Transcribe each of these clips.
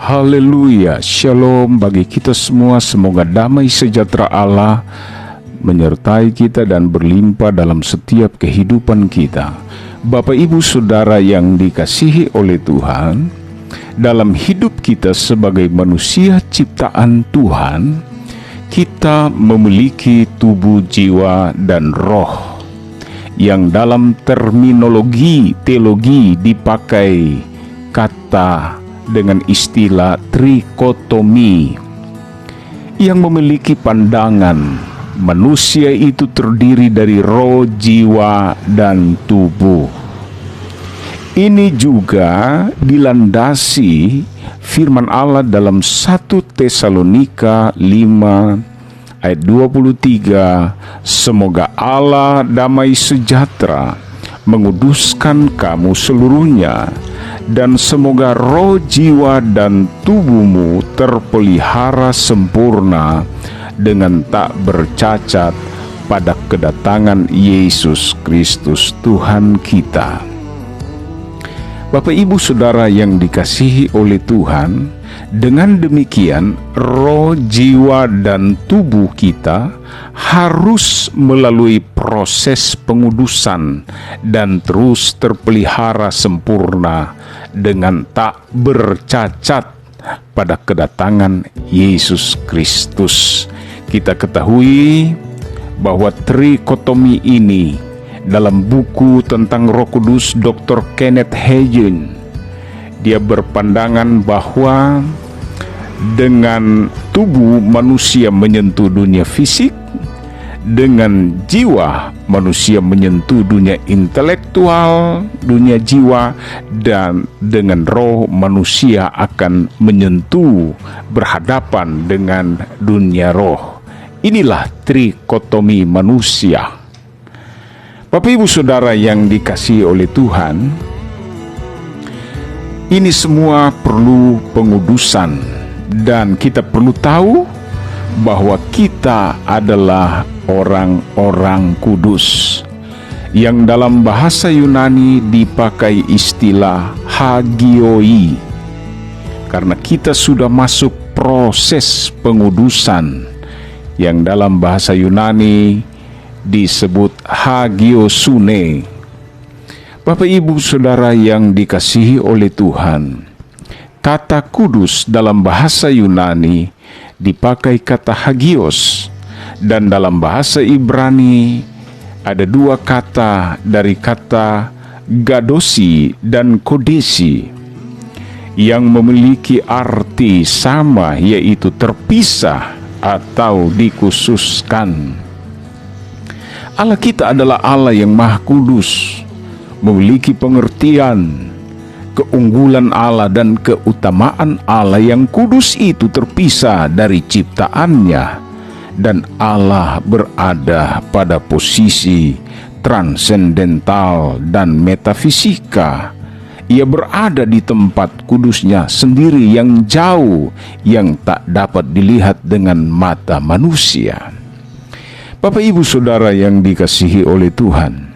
Haleluya, shalom bagi kita semua. Semoga damai sejahtera Allah menyertai kita dan berlimpah dalam setiap kehidupan kita. Bapak Ibu Saudara yang dikasihi oleh Tuhan, dalam hidup kita sebagai manusia ciptaan Tuhan, kita memiliki tubuh, jiwa, dan roh yang dalam terminologi teologi dipakai kata dengan istilah trikotomi, yang memiliki pandangan manusia itu terdiri dari roh, jiwa, dan tubuh. Ini juga dilandasi firman Allah dalam 1 Tesalonika 5 ayat 23, semoga Allah damai sejahtera menguduskan kamu seluruhnya, dan semoga roh, jiwa, dan tubuhmu terpelihara sempurna dengan tak bercacat pada kedatangan Yesus Kristus Tuhan kita. Bapak Ibu Saudara yang dikasihi oleh Tuhan, dengan demikian roh, jiwa, dan tubuh kita harus melalui proses pengudusan dan terus terpelihara sempurna dengan tak bercacat pada kedatangan Yesus Kristus. Kita ketahui bahwa trikotomi ini dalam buku tentang Roh Kudus Dr. Kenneth Hagin, dia berpandangan bahwa dengan tubuh manusia menyentuh dunia fisik, dengan jiwa manusia menyentuh dunia intelektual, dunia jiwa, dan dengan roh manusia akan menyentuh, berhadapan dengan dunia roh. Inilah trikotomi manusia. Bapak Ibu Saudara yang dikasihi oleh Tuhan, ini semua perlu pengudusan, dan kita perlu tahu bahwa kita adalah orang-orang kudus, yang dalam bahasa Yunani dipakai istilah hagioi, karena kita sudah masuk proses pengudusan yang dalam bahasa Yunani disebut hagiosune. Bapak Ibu Saudara yang dikasihi oleh Tuhan, kata kudus dalam bahasa Yunani dipakai kata hagios, dan dalam bahasa Ibrani ada dua kata dari kata gadosi dan kodesi yang memiliki arti sama, yaitu terpisah atau dikhususkan. Allah kita adalah Allah yang Maha Kudus, memiliki pengertian keunggulan Allah dan keutamaan Allah yang kudus itu terpisah dari ciptaannya, dan Allah berada pada posisi transendental dan metafisika. Ia berada di tempat kudusnya sendiri yang jauh, yang tak dapat dilihat dengan mata manusia. Bapak Ibu Saudara yang dikasihi oleh Tuhan,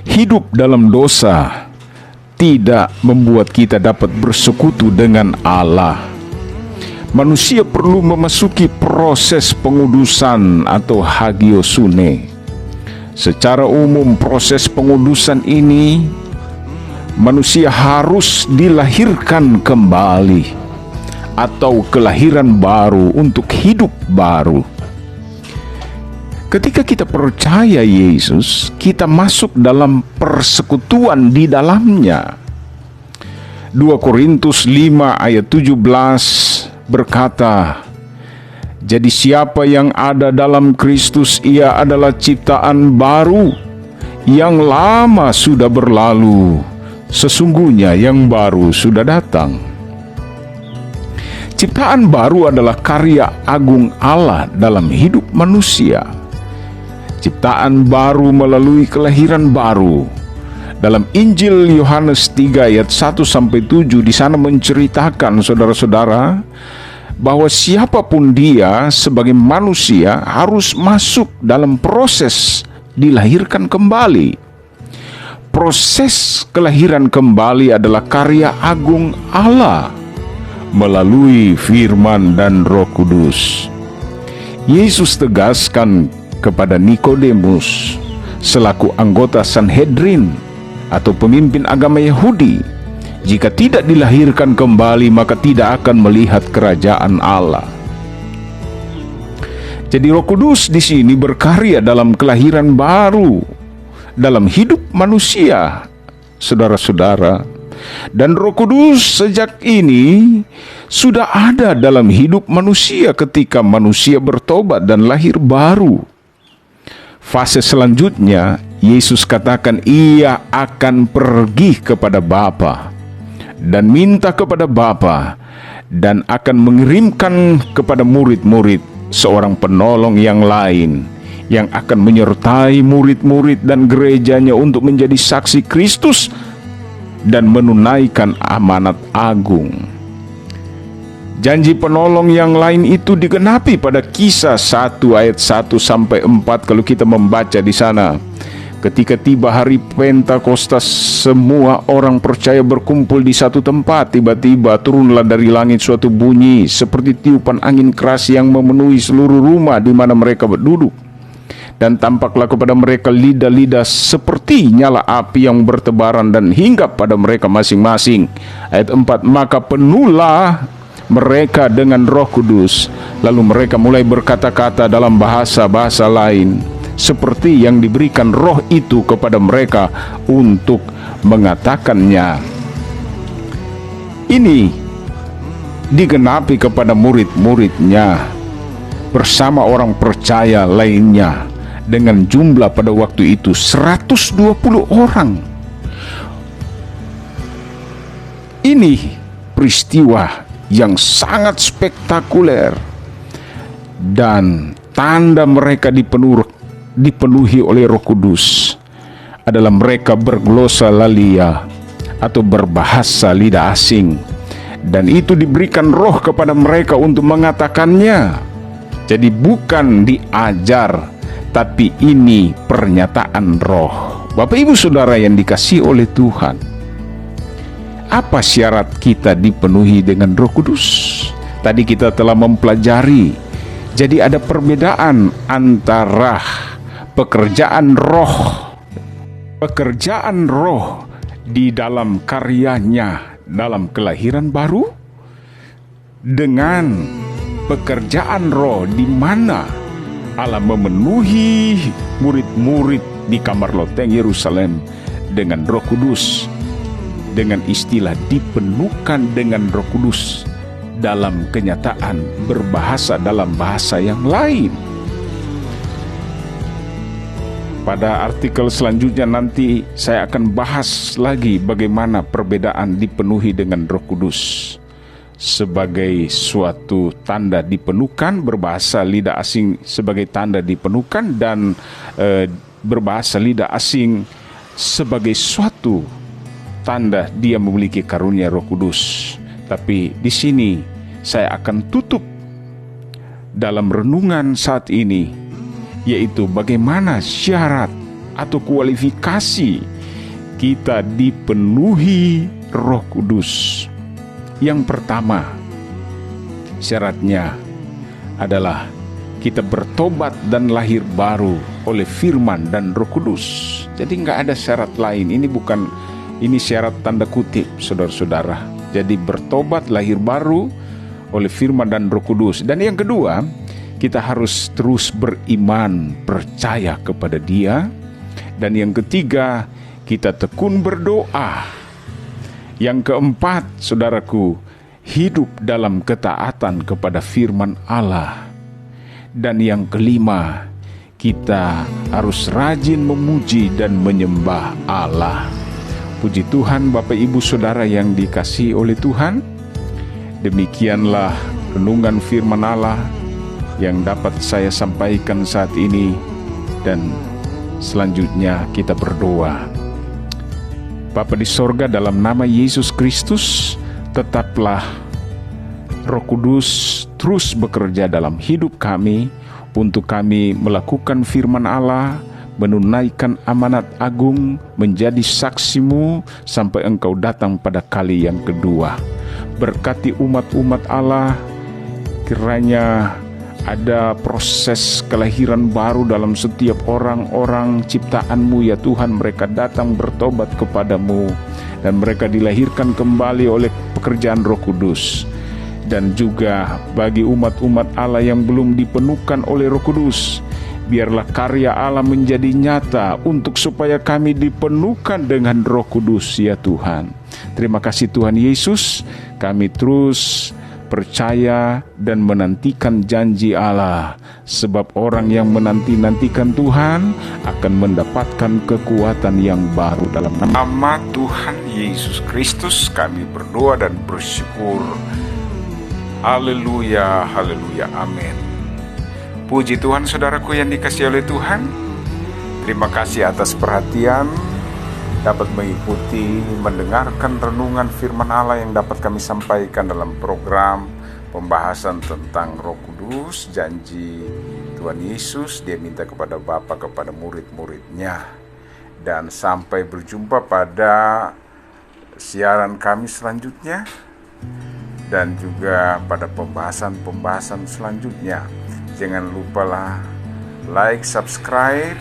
hidup dalam dosa tidak membuat kita dapat bersekutu dengan Allah. Manusia perlu memasuki proses pengudusan atau hagiosune. Secara umum proses pengudusan ini, manusia harus dilahirkan kembali atau kelahiran baru untuk hidup baru. Ketika kita percaya Yesus, kita masuk dalam persekutuan di dalamnya. 2 Korintus 5 ayat 17 berkata, jadi siapa yang ada dalam Kristus, ia adalah ciptaan baru, yang lama sudah berlalu, sesungguhnya yang baru sudah datang. Ciptaan baru adalah karya agung Allah dalam hidup manusia. Ciptaan baru melalui kelahiran baru. Dalam Injil Yohanes 3 ayat 1-7 di sana menceritakan, saudara-saudara, bahwa siapapun dia sebagai manusia harus masuk dalam proses dilahirkan kembali. Proses kelahiran kembali adalah karya agung Allah. melalui firman dan Roh Kudus. Yesus tegaskan kepada Nikodemus selaku anggota Sanhedrin atau pemimpin agama Yahudi, jika tidak dilahirkan kembali maka tidak akan melihat kerajaan Allah. Jadi Roh Kudus di sini berkarya dalam kelahiran baru dalam hidup manusia, saudara-saudara. Dan Roh Kudus sejak ini sudah ada dalam hidup manusia ketika manusia bertobat dan lahir baru. Fase selanjutnya, Yesus katakan ia akan pergi kepada Bapa dan minta kepada Bapa dan akan mengirimkan kepada murid-murid seorang penolong yang lain yang akan menyertai murid-murid dan gerejanya untuk menjadi saksi Kristus dan menunaikan amanat agung. Janji penolong yang lain itu digenapi pada Kisah 1 ayat 1 sampai 4 kalau kita membaca di sana. Ketika tiba hari Pentakosta, semua orang percaya berkumpul di satu tempat. Tiba-tiba turunlah dari langit suatu bunyi seperti tiupan angin keras yang memenuhi seluruh rumah di mana mereka berduduk. Dan tampaklah kepada mereka lidah-lidah seperti nyala api yang bertebaran dan hinggap pada mereka masing-masing. Ayat 4, maka penuhlah mereka dengan Roh Kudus. Lalu mereka mulai berkata-kata dalam bahasa-bahasa lain, seperti yang diberikan Roh itu kepada mereka untuk mengatakannya. Ini digenapi kepada murid-muridnya bersama orang percaya lainnya dengan jumlah pada waktu itu 120 orang. Ini peristiwa yang sangat spektakuler dan tanda mereka dipenuhi oleh Roh Kudus adalah mereka berglosalalia atau berbahasa lidah asing, dan itu diberikan Roh kepada mereka untuk mengatakannya. Jadi bukan diajar, tapi ini pernyataan Roh. Bapak Ibu Saudara yang dikasihi oleh Tuhan, apa syarat kita dipenuhi dengan Roh Kudus? Tadi kita telah mempelajari. Jadi ada perbedaan antara pekerjaan roh di dalam karyanya dalam kelahiran baru dengan pekerjaan roh di mana Allah memenuhi murid-murid di kamar loteng Yerusalem dengan Roh Kudus, dengan istilah dipenuhkan dengan Roh Kudus dalam kenyataan berbahasa dalam bahasa yang lain. Pada artikel selanjutnya nanti saya akan bahas lagi bagaimana perbedaan dipenuhi dengan Roh Kudus sebagai suatu tanda dipenuhkan, berbahasa lidah asing sebagai tanda dipenuhkan, dan berbahasa lidah asing sebagai suatu tanda dia memiliki karunia Roh Kudus. Tapi di sini saya akan tutup dalam renungan saat ini, yaitu bagaimana syarat atau kualifikasi kita dipenuhi Roh Kudus. Yang pertama, syaratnya adalah kita bertobat dan lahir baru oleh firman dan Roh Kudus. Jadi nggak ada syarat lain. Ini syarat tanda kutip, saudara-saudara. Jadi bertobat, lahir baru oleh firman dan Roh Kudus. Dan yang kedua, kita harus terus beriman, percaya kepada Dia. Dan yang ketiga, kita tekun berdoa. Yang keempat, saudaraku, hidup dalam ketaatan kepada firman Allah. Dan yang kelima, kita harus rajin memuji dan menyembah Allah. Puji Tuhan, Bapak Ibu Saudara yang dikasihi oleh Tuhan. Demikianlah renungan firman Allah yang dapat saya sampaikan saat ini, dan selanjutnya kita berdoa. Bapa di sorga, dalam nama Yesus Kristus, tetaplah Roh Kudus terus bekerja dalam hidup kami, untuk kami melakukan firman Allah, menunaikan amanat agung, menjadi saksi-Mu sampai Engkau datang pada kali yang kedua. Berkati umat-umat Allah, kiranya ada proses kelahiran baru dalam setiap orang-orang ciptaan-Mu ya Tuhan. Mereka datang bertobat kepadamu dan mereka dilahirkan kembali oleh pekerjaan Roh Kudus. Dan juga bagi umat-umat Allah yang belum dipenuhkan oleh Roh Kudus, biarlah karya Allah menjadi nyata untuk supaya kami dipenuhkan dengan Roh Kudus ya Tuhan. Terima kasih Tuhan Yesus, kami terus percaya dan menantikan janji Allah, sebab orang yang menanti-nantikan Tuhan akan mendapatkan kekuatan yang baru. Dalam nama Tuhan Yesus Kristus kami berdoa dan bersyukur. Haleluya, haleluya, amin. Puji Tuhan saudaraku yang dikasihi oleh Tuhan. Terima kasih atas perhatian dapat mengikuti, mendengarkan renungan firman Allah yang dapat kami sampaikan dalam program pembahasan tentang Roh Kudus, janji Tuhan Yesus. Dia minta kepada Bapa, kepada murid-muridnya. Dan sampai berjumpa pada siaran kami selanjutnya dan juga pada pembahasan-pembahasan selanjutnya. Jangan lupalah like, subscribe,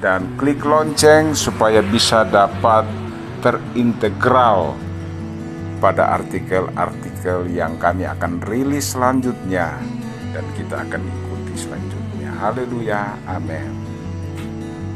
dan klik lonceng supaya bisa dapat terintegral pada artikel-artikel yang kami akan rilis selanjutnya dan kita akan ikuti selanjutnya. Haleluya, amin.